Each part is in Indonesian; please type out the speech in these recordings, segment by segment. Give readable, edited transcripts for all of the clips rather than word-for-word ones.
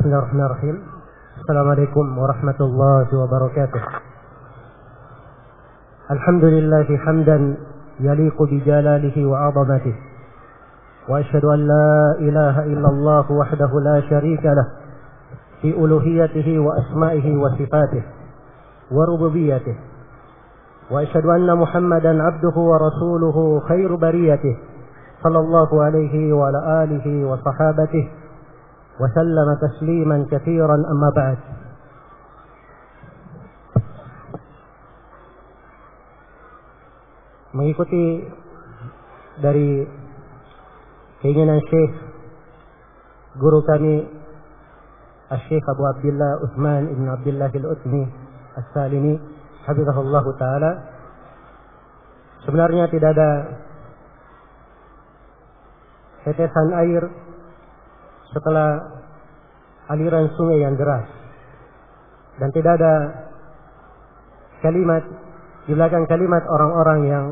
Bismillahirrahmanirrahim. Assalamualaikum warahmatullahi wabarakatuh. Alhamdulillahi hamdan yaliqu bijalalihi wa 'azamatihi. Wa asyhadu an la ilaha illallah wahdahu la syarika lah fi uluhiyatihi wa asma'ihi wa sifatihi wa rububiyyatihi. Wa asyhadu anna Muhammadan 'abduhu wa rasuluhu khairu bariyatihi sallallahu alaihi wa ala alihi wa sahabatihi وسلم تسليما كثيرا أما بعد. Mengikuti dari keinginan Syekh guru kami Syekh Abu Abdullah Utsman ibn Abdullah al-Utsmi As-Salimi hafizahullah taala, sebenarnya tidak ada tetesan air setelah aliran sungai yang deras, dan tidak ada kalimat di belakang kalimat orang-orang yang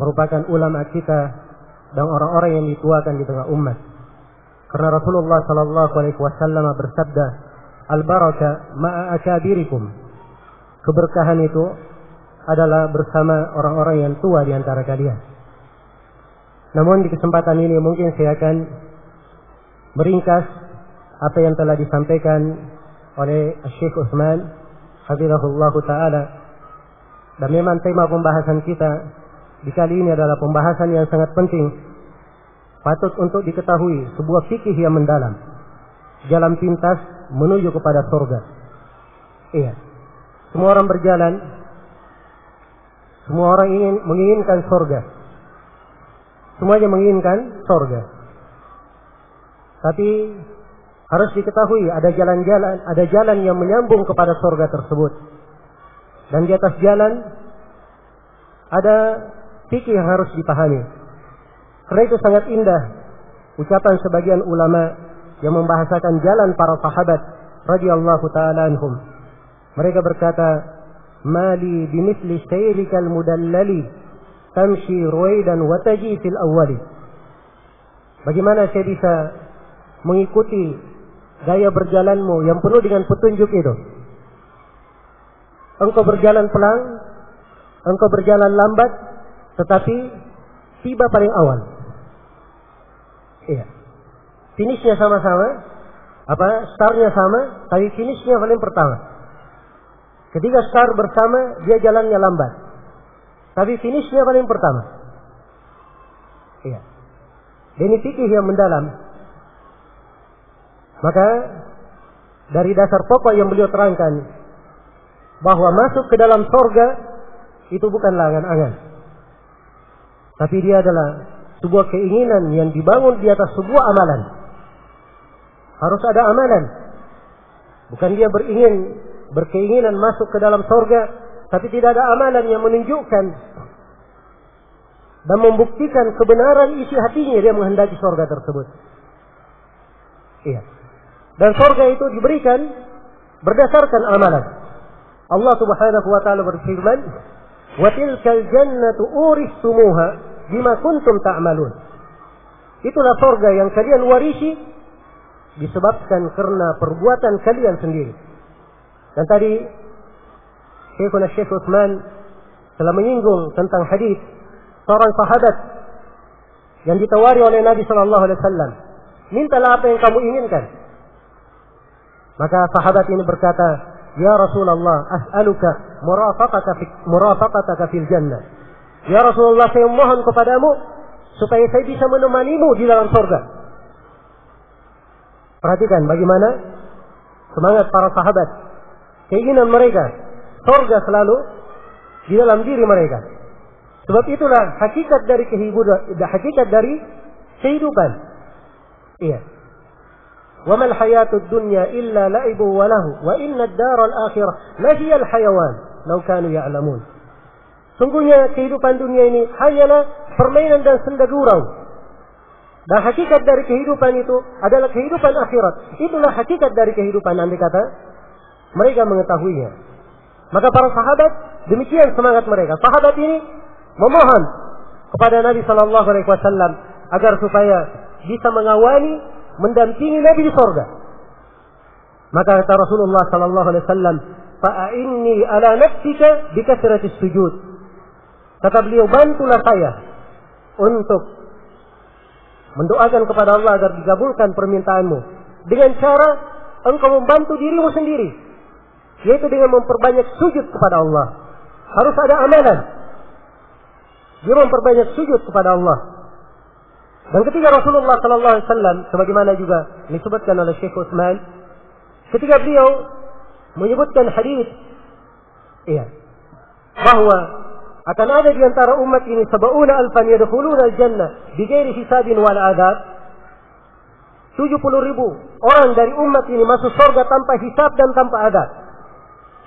merupakan ulama kita dan orang-orang yang dituakan di tengah umat. Karena Rasulullah sallallahu alaihi wasallam bersabda, "Al-baraka ma'a akabirikum." Keberkahan itu adalah bersama orang-orang yang tua di antara kalian. Namun di kesempatan ini mungkin saya akan meringkas apa yang telah disampaikan oleh Syekh Utsman hafizahullah taala. Dan memang tema pembahasan kita di kali ini adalah pembahasan yang sangat penting, patut untuk diketahui, sebuah fikih yang mendalam, jalan pintas menuju kepada surga. Iya, semua orang berjalan, semua orang menginginkan surga, semuanya menginginkan surga. Tapi harus diketahui ada jalan yang menyambung kepada surga tersebut. Dan di atas jalan ada fikih yang harus dipahami. Karena itu sangat indah ucapan sebagian ulama yang membahasakan jalan para sahabat radhiyallahu taala anhum. Mereka berkata, "Mali bimithli sayrikal mudallali tamshi ruwaidan wa taji fil awwali." Bagaimana saya bisa mengikuti gaya berjalanmu yang penuh dengan petunjuk itu? Engkau berjalan pelan, engkau berjalan lambat, tetapi tiba paling awal. Iya. Finishnya sama-sama, startnya sama, tapi finishnya paling pertama. Ketika start bersama, dia jalannya lambat, tapi finishnya paling pertama. Iya. Dan ini fikih yang mendalam. Maka dari dasar pokok yang beliau terangkan, bahwa masuk ke dalam surga itu bukanlah angan-angan, tapi dia adalah sebuah keinginan yang dibangun di atas sebuah amalan. Harus ada amalan. Bukan dia berkeinginan masuk ke dalam surga, tapi tidak ada amalan yang menunjukkan dan membuktikan kebenaran isi hatinya dia menghendaki surga tersebut. Iya. Dan surga itu diberikan berdasarkan amalan. Allah Subhanahu wa taala berfirman, "Wa tilkal jannatu uristumuha bima kuntum ta'malun." Itulah surga yang kalian warisi disebabkan karena perbuatan kalian sendiri. Dan tadi Syekh Utsman telah menyinggung tentang hadis seorang sahabat yang ditawari oleh Nabi sallallahu alaihi wasallam, "Mintalah apa yang kamu inginkan." Maka sahabat ini berkata, "Ya Rasulullah, as'aluka murafaqataka fil jannah." Ya Rasulullah, saya mohon kepadamu supaya saya bisa menemanimu di dalam surga. Perhatikan bagaimana semangat para sahabat, keinginan mereka surga selalu di dalam diri mereka. Sebab itulah hakikat dari kehidupan. Iya. Wa mal hayatud dunya illa la'ibu wa lahu wa inna ad-daral akhirah la hiya al-hayawan law kanu ya'lamun. Sungguhnya kehidupan dunia ini hanyalah permainan dan senda gurau. Dan hakikat dari kehidupan itu adalah kehidupan akhirat. Itulah hakikat dari kehidupan, andai kata mereka mengetahuinya. Maka para sahabat demikian semangat mereka. Sahabat ini memohon kepada Nabi sallallahu alaihi wasallam agar supaya bisa mengawani, mendampingi Nabi di surga. Maka kata Rasulullah sallallahu alaihi wasallam, "Fa'inni ala nafsika bi kathratis sujud." Kata beliau, bantulah saya untuk mendoakan kepada Allah agar dikabulkan permintaanmu dengan cara engkau membantu dirimu sendiri, yaitu dengan memperbanyak sujud kepada Allah. Harus ada amalan. Dia memperbanyak sujud kepada Allah. Dan ketika Rasulullah sallallahu alaihi wasallam, sebagaimana juga disebutkan oleh Syekh Utsman, ketika beliau menyebutkan hadis bahwa akan ada di antara umat ini 70,000 yadkhuluna al-jannah bighairi hisabin wal adab, 70,000 orang dari umat ini masuk surga tanpa hisab dan tanpa adab.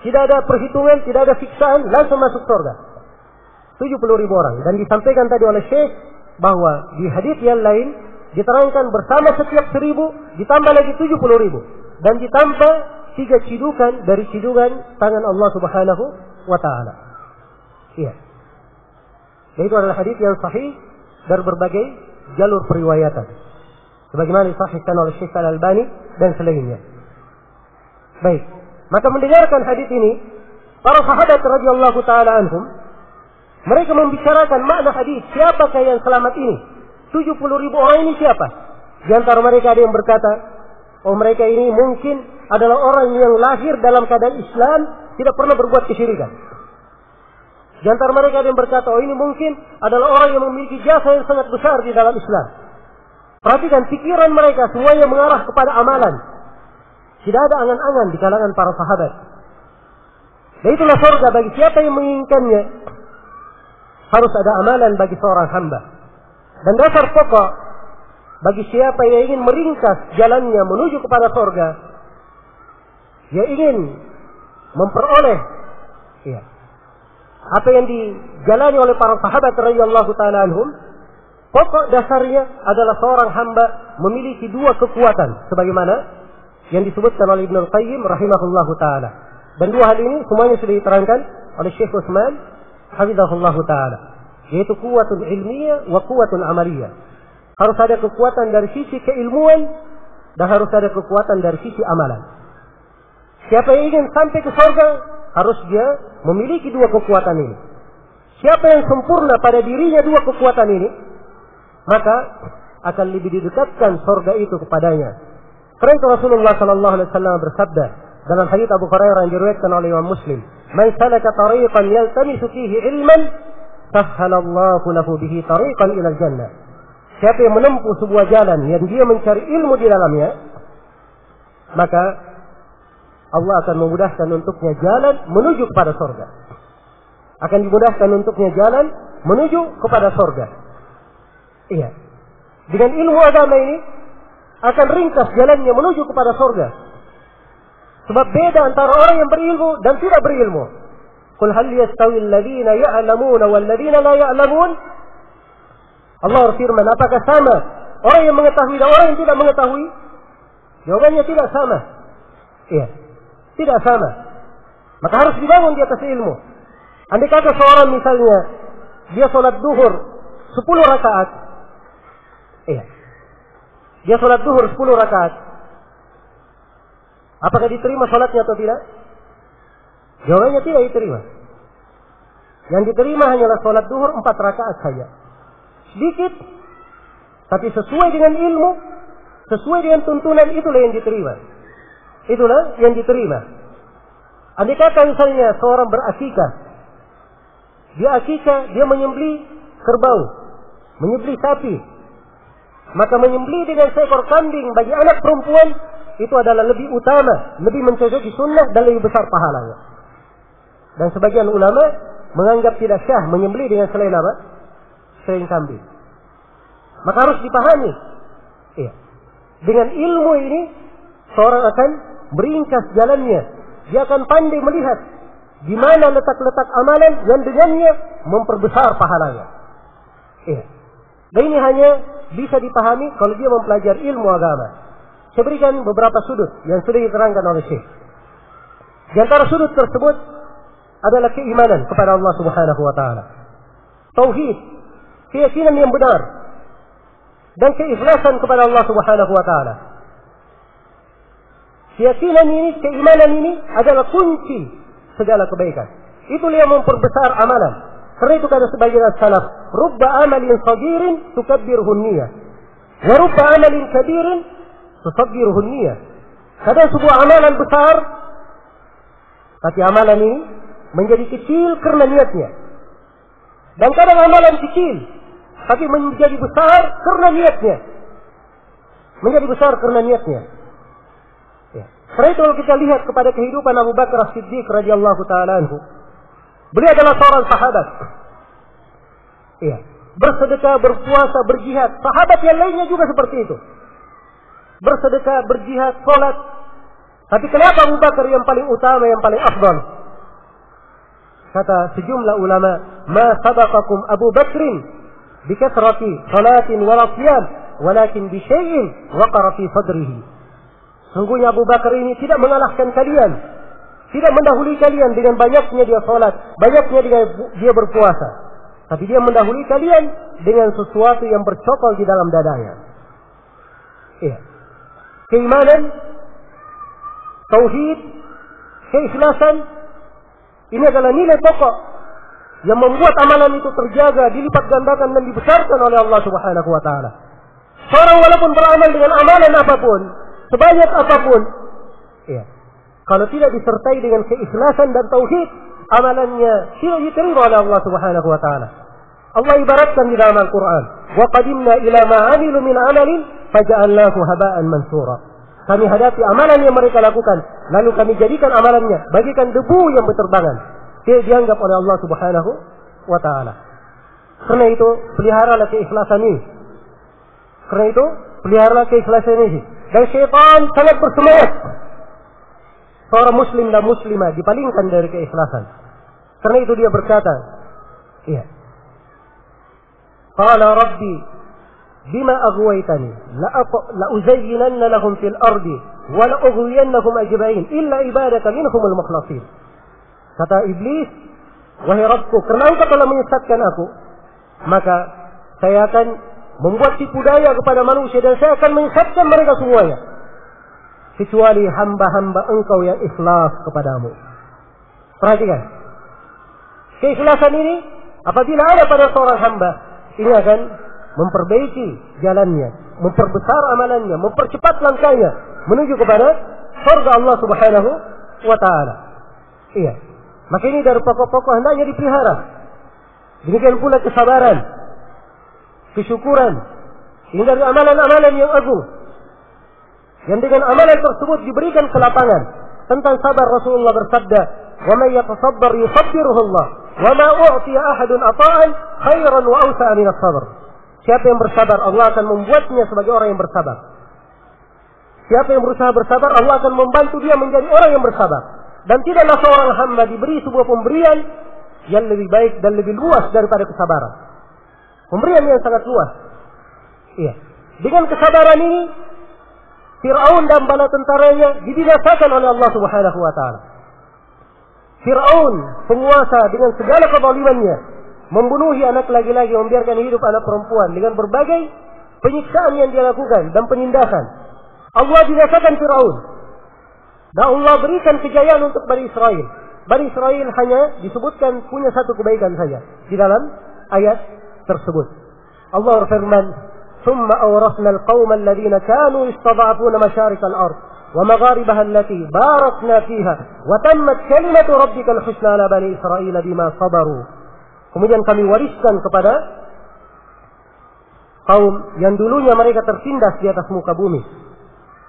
Tidak ada perhitungan, tidak ada siksaan, langsung masuk surga. 70,000 orang. Dan disampaikan tadi oleh Syekh bahwa di hadis yang lain diterangkan bersama setiap 1,000 ditambah lagi 70,000 dan ditambah 3 cidukan dari cidukan tangan Allah Subhanahu wa taala. Iya. Dan itu adalah hadis yang sahih dari berbagai jalur periwayatan. Sebagaimana disahihkan oleh Syekh Al-Albani dan selainnya. Baik. Maka mendengarkan hadis ini, para sahabat radhiyallahu taala anhum, mereka membicarakan makna hadis, siapakah yang selamat ini? 70,000 orang ini siapa? Di antara mereka ada yang berkata, oh mereka ini mungkin adalah orang yang lahir dalam keadaan Islam, tidak pernah berbuat kesyirikan. Di antara mereka ada yang berkata, oh ini mungkin adalah orang yang memiliki jasa yang sangat besar di dalam Islam. Perhatikan pikiran mereka semuanya mengarah kepada amalan. Tidak ada angan-angan di kalangan para sahabat. Dan itulah surga bagi siapa yang menginginkannya. Harus ada amalan bagi seorang hamba. Dan dasar pokok bagi siapa yang ingin meringkas jalannya menuju kepada surga, dia ingin memperoleh apa yang dijalani oleh para sahabat radhiyallahu taala anhum, pokok dasarnya adalah seorang hamba memiliki 2 kekuatan sebagaimana yang disebutkan oleh Ibnu Al-Qayyim rahimahullahu taala. Dan 2 hal ini semuanya sudah diterangkan oleh Syekh Utsman hafizahullahu taala, yaitu kuwatun ilmiyah wa kuwatun amaliyah. Harus ada kekuatan dari sisi keilmuan dan harus ada kekuatan dari sisi amalan. Siapa yang ingin sampai ke surga harus dia memiliki 2 kekuatan ini. Siapa yang sempurna pada dirinya 2 kekuatan ini, maka akan lebih didekatkan surga itu kepadanya. Karena itu Rasulullah sallallahu alaihi wasallam bersabda dalam hadits Abu Hurairah yang diriwayatkan oleh Imam Muslim, "Man salaka tariqan yaltamisu fihi ilman, sahhalallahu lahu bihi tariqan ila al-jannah." Siapa yang menempuh sebuah jalan yang dia mencari ilmu di dalamnya, maka Allah akan memudahkan untuknya jalan menuju kepada surga. Akan dimudahkan untuknya jalan menuju kepada surga. Iya. Dengan ilmu agama ini akan ringkas jalannya menuju kepada surga. Sebab beda antara orang yang berilmu dan tidak berilmu. Qul hal yastawi alladhina ya'lamuna wal ladhina la ya'lamun? Allah berfirman, apakah sama orang yang mengetahui dan orang yang tidak mengetahui? Jawabannya tidak sama. Iya, tidak sama. Maka harus dibangun di atas ilmu. Andai kata seorang misalnya dia sholat duhur 10 rakaat. Iya. Dia sholat duhur 10 rakaat. Apakah diterima sholatnya atau tidak? Jawabannya tidak diterima. Yang diterima hanyalah sholat duhur 4 rakaat saja. Sedikit, tapi sesuai dengan ilmu, sesuai dengan tuntunan, itulah yang diterima. Itulah yang diterima. Andai kata misalnya seorang berakikah, dia akikah, dia menyembelih kerbau, menyembelih sapi, maka menyembelih dengan seekor kambing bagi anak perempuan itu adalah lebih utama, lebih mencocoki sunnah dan lebih besar pahalanya. Dan sebagian ulama menganggap tidak syah menyembelih dengan selain apa? Selain kambing. Maka harus dipahami. Iya. Dengan ilmu ini seorang akan meringkas jalannya. Dia akan pandai melihat di mana letak-letak amalan yang dengannya memperbesar pahalanya. Iya. Dan ini hanya bisa dipahami kalau dia mempelajari ilmu agama. Saya berikan beberapa sudut yang sudah diterangkan oleh Syekh. Di antara sudut tersebut adalah keimanan kepada Allah Subhanahu wa taala. Tauhid, keyakinan yang benar dan keikhlasan kepada Allah Subhanahu wa taala. Keyakinan ini, keimanan ini adalah kunci segala kebaikan. Itulah yang memperbesar amalan. Karena itu kata sebagian salaf, rubba amalin sagirin tukabbirhun niyah, wa rubba amalin kabirin tusabbirhun niyah. Kadang sebuah amalan besar, tapi amalan ini menjadi kecil karena niatnya. Dan kadang amalan kecil, tapi menjadi besar karena niatnya. Menjadi besar karena niatnya. Ya. Karena itu kalau kita lihat kepada kehidupan Abu Bakar As-Siddiq radhiyallahu ta'ala anhu, beliau adalah seorang sahabat. Iya. Bersedekah, berpuasa, berjihad. Sahabat yang lainnya juga seperti itu. Bersedekah, berjihad, sholat. Tapi kenapa Abu Bakar yang paling utama, yang paling afdal? Kata sejumlah ulama, ma sabaqakum Abu Bakrin bikathrati salatin wala siyam, walakin bi syai'in waqara fi sadrihi. Sungguhnya Abu Bakar ini tidak mengalahkan kalian, tidak mendahului kalian dengan banyaknya dia salat, banyaknya dia berpuasa. Tapi dia mendahului kalian dengan sesuatu yang bercokol di dalam dadanya. Iya. Keimanan, tauhid, keikhlasan, ini adalah nilai pokok yang membuat amalan itu terjaga, dilipat gandakan dan dibesarkan oleh Allah Subhanahu wa taala. Seorang walaupun beramal dengan amalan apapun, sebanyak apapun, ya, kalau tidak disertai dengan keikhlasan dan tauhid, amalannya tidak diterima oleh Allah Subhanahu wa taala. Allah ibaratkan di dalam Al-Qur'an, "Wa qadimna ila ma 'amilu min 'amalin faja'alnahu haba'an mansura." Kami hadapi amalan yang mereka lakukan, lalu kami jadikan amalannya bagikan debu yang berterbangan. Tidak dianggap oleh Allah Subhanahu wa taala. Karena itu, peliharalah keikhlasan ini. Karena itu, peliharalah keikhlasan ini. Dan syaitan sangat bersemangat seorang muslim dan muslimah dipalingkan dari keikhlasan. Karena itu dia berkata, iya, qala rabbi bima aghwaytani la uzayyinanna lahum fil ardi wa la ughwiyannahum ajma'in illa ibadaka minhumul mukhlasin. Kata iblis, wahai Rabbku, karena engkau telah menyesatkan aku, maka saya akan membuat tipu daya kepada manusia dan saya akan menyesatkan mereka semuanya, kecuali hamba-hamba engkau yang ikhlas kepadamu. Perhatikan, keikhlasan ini apabila ada pada seorang hamba, ini akan memperbaiki jalannya, memperbesar amalannya, mempercepat langkahnya menuju kepada surga Allah Subhanahu wa taala. Iya. Maka ini dari pokok-pokok hendaknya dipelihara. Demikian pula kesabaran, kesyukuran. Ini dari amalan-amalan yang agung. Yang dengan amalan tersebut diberikan kelapangan. Tentang sabar Rasulullah bersabda, "Wa may yatasabbar yusabbiruhu Allah, wa ma u'tiya ahadun ata'an khairan wa awsa'a min as-sabr." Siapa yang bersabar, Allah akan membuatnya sebagai orang yang bersabar. Siapa yang berusaha bersabar, Allah akan membantu dia menjadi orang yang bersabar. Dan tidaklah seorang hamba diberi sebuah pemberian yang lebih baik dan lebih luas daripada kesabaran. Pemberian yang sangat luas. Iya. Dengan kesabaran ini, Fir'aun dan bala tentaranya dibinasakan oleh Allah Subhanahu wa taala. Fir'aun, penguasa dengan segala kezalimannya, membunuhi anak laki-laki, membiarkan hidup anak perempuan dengan berbagai penyiksaan yang dia lakukan dan penindasan. Allah binasakan Fir'aun. Dan Allah berikan kejayaan untuk Bani Israel. Bani Israel hanya disebutkan punya satu kebaikan saja di dalam ayat tersebut. Allah berfirman, ثم أورثنا القوم الذين كانوا يستضعفون مشارق الأرض ومغاربها التي باركنا فيها وتمت كلمة ربك الحسنى على بني إسرائيل بما صبروا. Kemudian kami wariskan kepada kaum yang dulunya mereka tertindas di atas muka bumi.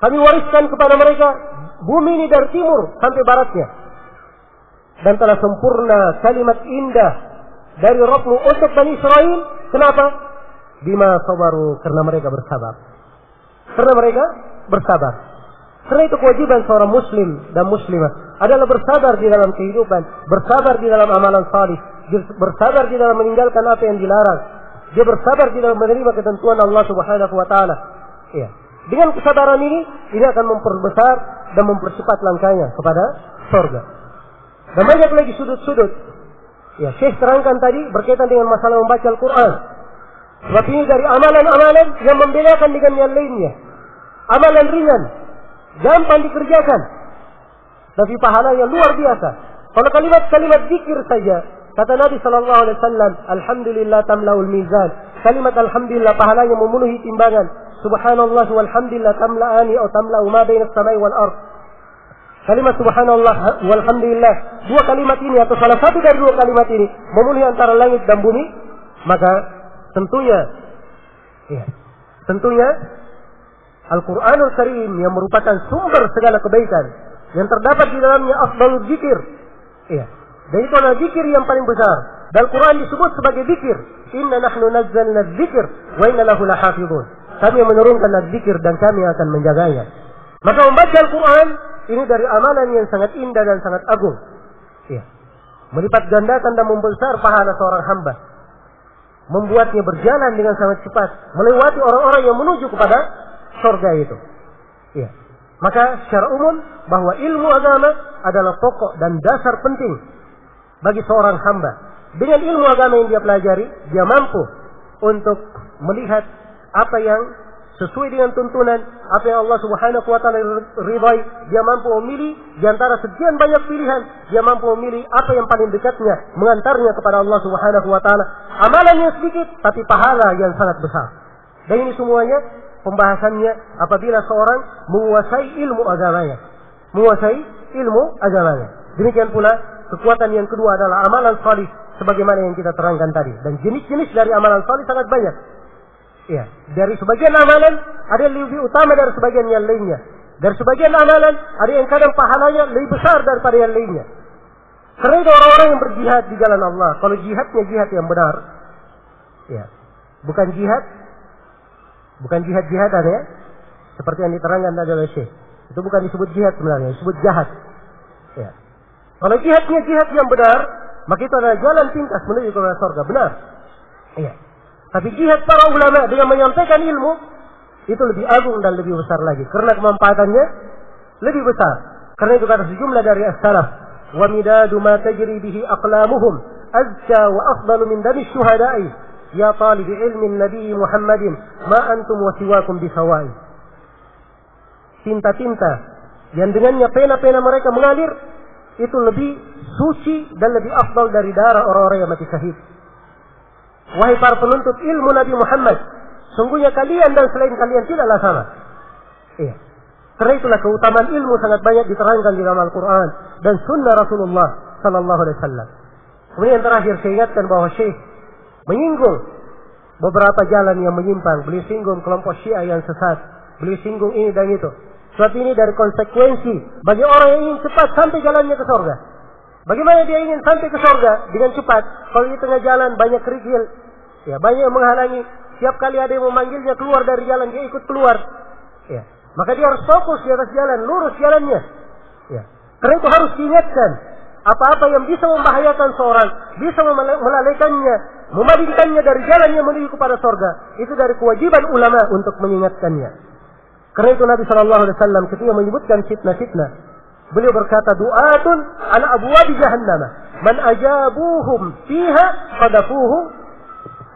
Kami wariskan kepada mereka bumi ini dari timur sampai baratnya. Dan telah sempurna kalimat indah dari Rabbmu untuk Bani Israel. Kenapa? Bima sabaru, karena mereka bersabar. Karena mereka bersabar. Karena itu kewajiban seorang muslim dan muslimah adalah bersabar di dalam kehidupan, bersabar di dalam amalan salih, bersabar di dalam meninggalkan apa yang dilarang. Dia bersabar di dalam menerima ketentuan Allah Subhanahu wa taala. Iya. Dengan kesabaran ini akan memperbesar dan mempercepat langkahnya kepada surga. Dan banyak lagi sudut-sudut. Ya, Syekh terangkan tadi berkaitan dengan masalah membaca Al-Quran. Sebab ini dari amalan-amalan yang membedakan dengan yang lainnya. Amalan ringan gampang dikerjakan, tapi pahalanya luar biasa. Kalau kalimat-kalimat zikir saja, kata Nabi sallallahu alaihi wasallam, alhamdulillah tamlaul mizan. Kalimat alhamdulillah pahalanya memenuhi timbangan. Subhanallah walhamdulillah tamla'ani atau tamla'u ma bainas samai wal ardh. Kalimat subhanallah walhamdulillah, dua kalimat ini atau salah satu dari dua kalimat ini memenuhi antara langit dan bumi, maka tentunya Al-Quranul Karim yang merupakan sumber segala kebaikan yang terdapat di dalamnya afdalul zikir. Dan itu adalah zikir yang paling besar. Dan Al-Quran disebut sebagai zikir. Inna nahnu nazzalna dzikr wa inna lahu lahafizun. Kami yang menurunkan zikir dan kami akan menjaganya. Maka membaca Al-Quran ini dari amalan yang sangat indah dan sangat agung. Melipat gandakan dan membesar pahala seorang hamba. Membuatnya berjalan dengan sangat cepat. Melewati orang-orang yang menuju kepada surga itu. Maka secara umum bahwa ilmu agama adalah pokok dan dasar penting bagi seorang hamba. Dengan ilmu agama yang dia pelajari, dia mampu untuk melihat apa yang sesuai dengan tuntunan, apa yang Allah Subhanahu wa taala ridai. Dia mampu memilih di antara sekian banyak pilihan, dia mampu memilih apa yang paling dekatnya mengantarnya kepada Allah Subhanahu wa taala. Amalan yang sedikit tapi pahala yang sangat besar. Dan ini semuanya pembahasannya apabila seorang menguasai ilmu agamanya. Demikian pula kekuatan yang kedua adalah amalan salih sebagaimana yang kita terangkan tadi. Dan jenis-jenis dari amalan salih sangat banyak. Dari sebagian amalan ada yang lebih utama dari sebagian yang lainnya. Dari sebagian amalan ada yang kadang pahalanya lebih besar daripada yang lainnya. Karena itu orang-orang yang berjihad di jalan Allah, kalau jihadnya jihad yang benar, bukan jihad-jihadan seperti yang diterangkan tadi oleh Syekh. Itu bukan disebut jihad sebenarnya, disebut jahat. Kalau jihadnya jihad yang benar, maka itu adalah jalan pintas menuju ke surga, benar. Tapi jihad para ulama dengan menyampaikan ilmu itu lebih agung dan lebih besar lagi karena kemanfaatannya lebih besar. Karena itu kata sejumlah dari as-salaf, wa midadu ma tajri bihi aqlamuhum azka wa afdalu min dami syuhada'i ya talib ilmin nabi Muhammadin ma antum wa siwakum bisawai. Tinta-tinta yang dengannya pena-pena mereka mengalir itu lebih suci dan lebih afdal dari darah orang-orang yang mati syahid. Wahai para penuntut ilmu Nabi Muhammad, sungguhnya kalian dan selain kalian tidaklah sama. Karena itulah keutamaan ilmu sangat banyak diterangkan di dalam Al-Quran dan Sunnah Rasulullah Sallallahu Alaihi Wasallam. Kemudian terakhir saya ingatkan bahwa Syekh menyinggung beberapa jalan yang menyimpang. Beliau singgung kelompok Syiah yang sesat. Beliau singgung ini dan itu. Sebab ini dari konsekuensi bagi orang yang ingin cepat sampai jalannya ke surga. Bagaimana dia ingin sampai ke surga dengan cepat? Kalau di tengah jalan banyak kerikil, banyak yang menghalangi. Setiap kali ada yang memanggilnya keluar dari jalan, dia ikut keluar. Maka dia harus fokus di atas jalan, lurus jalannya. Karena itu harus diingatkan. Apa-apa yang bisa membahayakan seorang, bisa melalaikannya, memalingkannya dari jalan yang menuju kepada surga, itu dari kewajiban ulama untuk mengingatkannya. Karena itu Nabi SAW ketika menyebutkan fitnah-fitnah, beliau berkata, du'atun ala abwabi jahannam. Man ajabuhum fiha qadafuhu.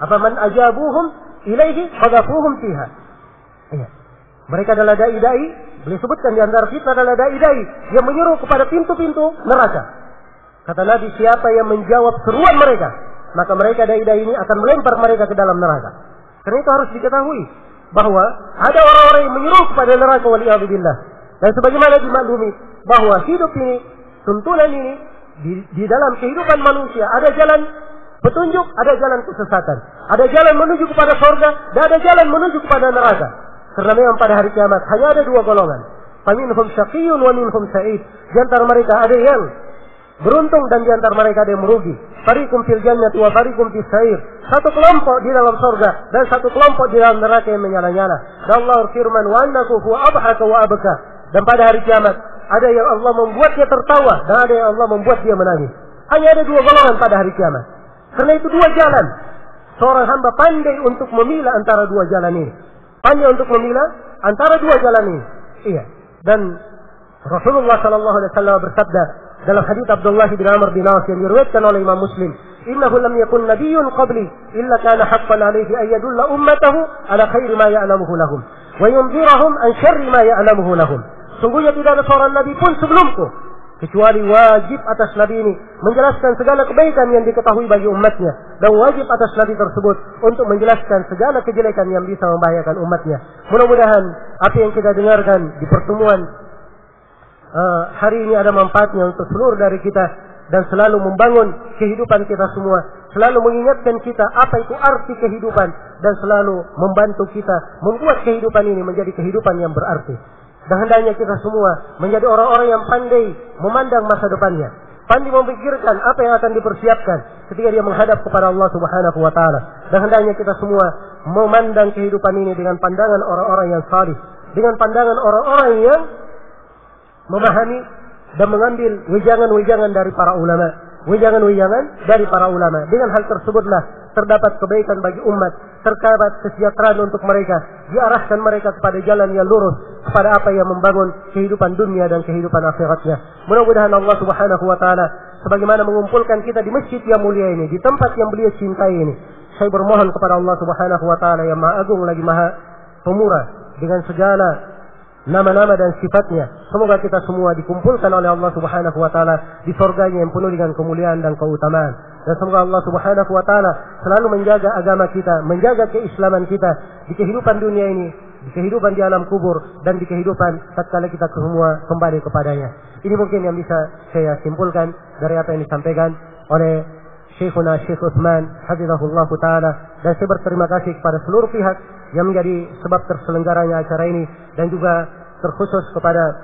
Man ajabuhum ilaihi qadafuhum fiha. Mereka adalah dai-dai. Beliau sebutkan di antara fitnah adalah dai-dai yang menyuruh kepada pintu-pintu neraka. Kata Nabi, siapa yang menjawab seruan mereka, maka mereka dai-dai ini akan melempar mereka ke dalam neraka. Karena itu harus diketahui bahwa ada orang-orang yang menyuruh kepada neraka, waliyadzubillah. Dan sebagaimana dimaklumi bahwa hidup ini, tuntunan ini di dalam kehidupan manusia ada jalan petunjuk, ada jalan kesesatan, ada jalan menuju kepada surga, dan ada jalan menuju kepada neraka. Karena memang pada hari kiamat hanya ada dua golongan. Faminhum syaqiyyun wa minhum sa'id. Di antara mereka ada yang beruntung dan di antara mereka ada yang merugi. Fariqum fil jannati wa fariqum fis sa'ir. Satu kelompok di dalam surga dan satu kelompok di dalam neraka yang menyala-nyala. Dan Allah firman, wa annahu huwa abhaka wa abka. Dan pada hari kiamat ada yang Allah membuatnya tertawa dan ada yang Allah membuat dia menangis. Hanya ada dua golongan pada hari kiamat. Karena itu dua jalan. Seorang hamba pandai untuk memilah antara dua jalan ini. Pandai untuk memilah antara dua jalan ini. Dan Rasulullah sallallahu alaihi wasallam bersabda dalam hadits Abdullah bin Amr bin As yang diriwayatkan oleh Imam Muslim, "Innahu lam yakun nabiyyun qabli illa kana haqqan 'alaihi an yadulla ummatahu ala khairi ma ya'lamuhu lahum wa yunzirahum an sharri ma ya'lamuhu lahum." sungguhnya tidak ada seorang nabi pun sebelumku, kecuali wajib atas nabi ini menjelaskan segala kebaikan yang diketahui bagi umatnya, dan wajib atas nabi tersebut untuk menjelaskan segala kejelekan yang bisa membahayakan umatnya. Mudah-mudahan apa yang kita dengarkan di pertemuan hari ini ada manfaatnya untuk seluruh dari kita, dan selalu membangun kehidupan kita semua, selalu mengingatkan kita apa itu arti kehidupan, dan selalu membantu kita membuat kehidupan ini menjadi kehidupan yang berarti. Dan hendaknya kita semua menjadi orang-orang yang pandai memandang masa depannya, pandai memikirkan apa yang akan dipersiapkan ketika dia menghadap kepada Allah Subhanahu wa taala. Dan hendaknya kita semua memandang kehidupan ini dengan pandangan orang-orang yang salih, dengan pandangan orang-orang yang memahami dan mengambil wejangan-wejangan dari para ulama, wejangan-wejangan dari para ulama. Dengan hal tersebutlah terdapat kebaikan bagi umat, terdapat kesejahteraan untuk mereka, diarahkan mereka kepada jalan yang lurus, kepada apa yang membangun kehidupan dunia dan kehidupan akhiratnya. Mudah-mudahan Allah Subhanahu wa taala sebagaimana mengumpulkan kita di masjid yang mulia ini, di tempat yang beliau cintai ini, saya bermohon kepada Allah Subhanahu wa taala yang Maha Agung lagi Maha Pemurah dengan segala nama-nama dan sifatnya, semoga kita semua dikumpulkan oleh Allah Subhanahu wa taala di surganya yang penuh dengan kemuliaan dan keutamaan. Dan semoga Allah Subhanahu wa taala selalu menjaga agama kita, menjaga keislaman kita di kehidupan dunia ini, di kehidupan di alam kubur, dan di kehidupan tatkala kita semua kembali kepadanya. Ini mungkin yang bisa saya simpulkan dari apa yang disampaikan oleh Syekhuna Syekh Utsman hafizahullah taala, dan saya berterima kasih kepada seluruh pihak yang menjadi sebab terselenggaranya acara ini, dan juga terkhusus kepada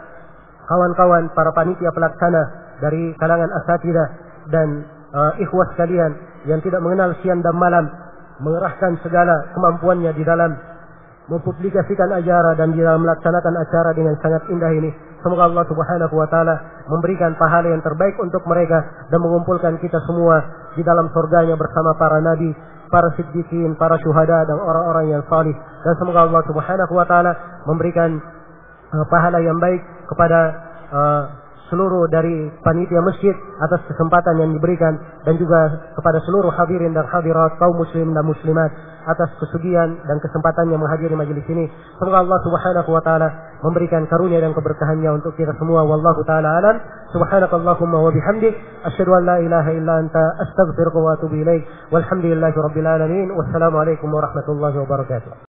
kawan-kawan para panitia pelaksana dari kalangan asatidzah dan ikhwah sekalian yang tidak mengenal siang dan malam, mengerahkan segala kemampuannya di dalam mempublikasikan acara dan di dalam melaksanakan acara dengan sangat indah ini. Semoga Allah Subhanahu wa taala memberikan pahala yang terbaik untuk mereka dan mengumpulkan kita semua di dalam surganya bersama para nabi, para siddiqin, para syuhada, dan orang-orang yang salih. Dan semoga Allah Subhanahu wa taala memberikan pahala yang baik kepada seluruh dari panitia masjid atas kesempatan yang diberikan, dan juga kepada seluruh hadirin dan hadirat kaum muslim dan muslimat atas kesugihan dan kesempatan yang menghadiri majelis ini. Semoga Allah Subhanahu wa taala memberikan karunia dan keberkahannya untuk kita semua. Wallahu taala alam. Subhanakallahumma wa bihamdik asyhadu an la ilaha illa anta astaghfiruka wa atubu ilaik. Walhamdulillahirabbil alamin. Wassalamu alaikum warahmatullahi wabarakatuh.